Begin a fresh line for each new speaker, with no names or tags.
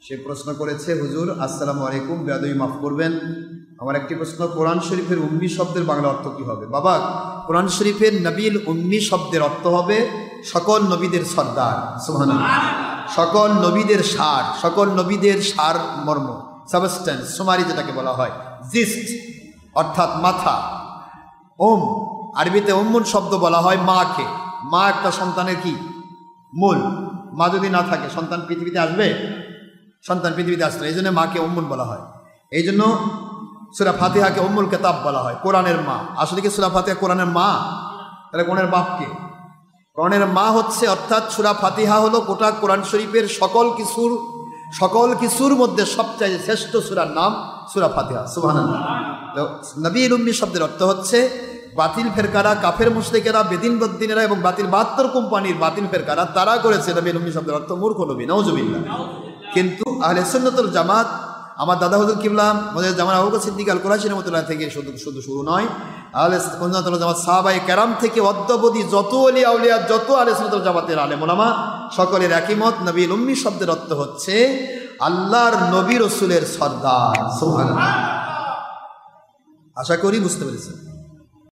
সে প্রশ্ন করেছে, হুজুর আসসালামু আলাইকুম, বেয়াদবি মাফ করবেন, আমার একটি প্রশ্ন, কোরআন শরীফের উম্মি শব্দের বাংলা অর্থ কি হবে? বাবা, কোরআন শরীফের নবীল উম্মি শব্দের অর্থ হবে সকল নবীদের সর্দার। সুবহানাল্লাহ। সকল নবীদের সার, সকল নবীদের সার মর্ম, সাবস্টেন্স, সুমারি যেটাকে বলা হয়, জিস্ট অর্থাৎ মাথা। ওম, আরবিতে উম্মুন শব্দ বলা হয় মাকে। মা একটা সন্তানের কি? মূল। মা যদি না থাকে সন্তান পৃথিবীতে আসবে? সন্তান পৃথিবীতে আসবে, এই জন্য মাকে উম্মুন বলা হয়। এই জন্য সূরা ফাতিহাকে উম্মুল কিতাব বলা হয়, কোরআনের মা। আসলে কি সূরা ফাতিহা কোরআনের মা? তাহলে কোরআনের বাপকে? কোরআনের মা হচ্ছে, অর্থাৎ সূরা ফাতিহা হলো গোটা কোরআন শরীফের সকল কিছুর মধ্যে সবচেয়ে শ্রেষ্ঠ সূরার নাম সূরা ফাতিহা। সুবহানাল্লাহ। তো নবীল উম্মি শব্দের অর্থ হচ্ছে বাতিল ফেরকারা, কাফের মুশরিকেরা, বেদিন বদ্দিনেরা এবং বাতিল 72 কোম্পানির বাতিল ফেরকারা, তারা করেছে নবীল উম্মি শব্দের অর্থ মূর্খ নবী। নাউজুবিল্লাহ। কিন্তু আহলে সুন্নাত ওয়াল জামাত, আমার দাদা হুজুর কিবলা মুজাহিদ জামান আবু বকর সিদ্দিক আল কুরাইশি রাহমাতুল্লাহ থেকে শুধু শুরু নয়, আহলে সুন্নাত ওয়াল জামাত সাহাবায়ে কেরাম থেকে অদ্যাবধি যত ওলি আউলিয়া, যত আহলে সুন্নাত ওয়াল জামাতের আলেম ওলামা, সকলের একই মত, নবীল উম্মি শব্দের অর্থ হচ্ছে আল্লাহর নবী রাসূলের সর্দার। সুবহানাল্লাহ। আশা করি বুঝতে পেরেছেন।